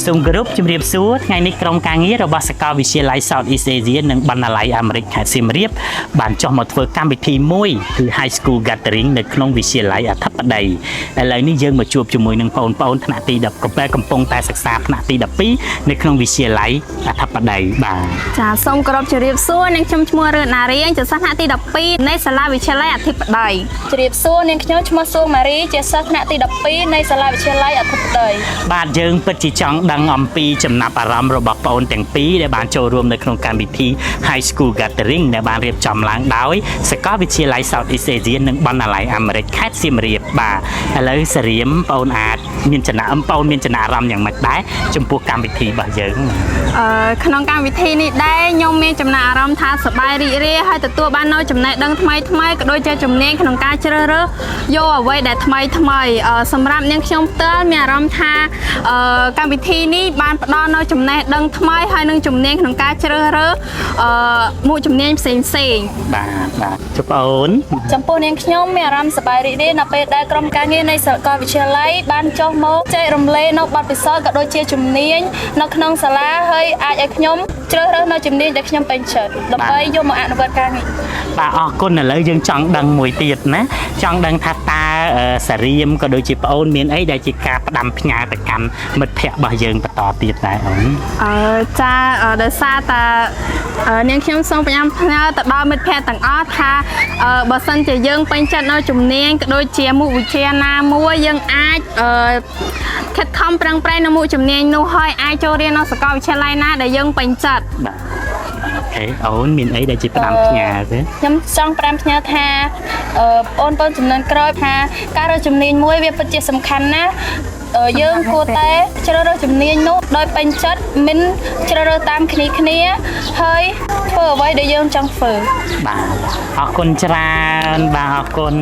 សូមគោរពជំរាបសួរថ្ងៃនេះក្រុមការងាររបស់សាកលវិទ្យាល័យ South East Asia និងបណ្ណាល័យអាមេរិកខេត្តសៀមរាបបានចុះមកធ្វើកម្មវិធីមួយគឺ High School Gathering នៅក្នុងវិទ្យាល័យអធិបតីឥឡូវនេះយើងមកជួបជាមួយនឹងបងប្អូនថ្នាក់ទី10កំពុងតែសិក្សាថ្នាក់ទី12នៅក្នុងវិទ្យាល័យអធិបតីបាទចាសូមគោរពជំរាបសួរនាងខ្ញុំឈ្មោះរឿនណារៀងជាសិស្សថ្នាក់ទី12នៃសាលាវិទ្យាល័យអធិបតីជំរាបសួរនាងខ្ញុំឈ្មោះសួងម៉ារីជាសិស្សថ្នាក់ទី12នៃសាលាវិទ្យាល័យអធិបតីបាទយើងពិតជាចង់ដឹងអំពីចំណាប់អារម្មណ៍របស់បងប្អូនទាំងពីរដែលបានចូលរួមនៅក្នុងកម្មវិធី High School Gathering ដែលបានរៀបចំឡើងដោយសាកលវិទ្យាល័យ South East Asia និងបណ្ណាល័យអាមេរិកខេត្តសៀមរាបបាទឥឡូវសារៀមបងប្អូនអាចមានចំណាប់អារម្មណ៍យ៉ាងម៉េចដែរចំពោះកម្មវិធីរបស់យើងក្នុងកម្មវិធីនេះដែរខ្ញុំមានចំណាប់អារម្មណ៍ថាសប្បាយរីករាយហើយទទួលបាននូវចំណេះដឹងថ្មីក៏ដូចជាជំនាញក្នុងការជ្រើសរើសយកអ្វីដែលថ្មីសម្រាប់នាងខ្ញុំផ្ទាល់មានអារម្មណ៍ថាកម្មវិធីនេះបានផ្ដល់នូវចំណេះដឹងថ្មីហើយនឹងជំនាញក្នុងការជ្រើសរើសមុខជំនាញផ្សេងបាទជូនបងអូនចំពោះនាងខ្ញុំមានអារម្មណ៍សប្បាយរីករាយនៅពេលដែលក្រុមការងារនៃសាកលវិទ្យាល័យបានចុះមកចែករំលែកនៅបទពិសោធន៍ក៏ដូចជាជំនាញនៅក្នុងសាលាហើយអាចឲ្យខ្ញុំជ្រើសរើសនៅជំនាញដែលខ្ញុំពេញចិត្តដើម្បីយកមកអនុវត្តការងារបាទអរគុណឥឡូវយើងចង់ដឹងមួយទៀតណាចង់ដឹងថាតើសារៀមក៏ដូចជាប្អូនមានអីដែលជាការផ្ដាំផ្ញើទៅកាន់មិត្តភ័ក្តិរបស់យើងបន្តទៀតដែរអូនចាដោយសារតែនាងខ្ញុំសូមផ្ញើទៅដល់មិត្តភ័ក្តិទាំងអស់ថាបើសិនជាយើងពេញចិត្តនៅជំនាញក៏ដូចជាមុខវិជ្ជាណាមួយយើងអាចខិតខំប្រឹងប្រែងនៅមុខជំនាញនោះហើយអាចចូលរៀននៅសាកលវិទ្យាល័យណាដែលយើងពេញចិត្តបាទអូខេអូនមានអីដែលជាផ្ដាំផ្ញើទេខ្ញុំចង់ផ្ដាំផ្ញើថាបងប្អូនចំនួនក្រោយថាការរើសជំនាញមួយវាពិតជាសំខាន់ណាស់យើងគួរតែជ្រើសរើសជំនាញនោះដោយពេញចិត្តមិនជ្រើសរើសតាមគ្នាហើយធ្វើអ្វីដែលយើងចង់ធ្វើបាទអរគុណច្រើនបាទអរគុណ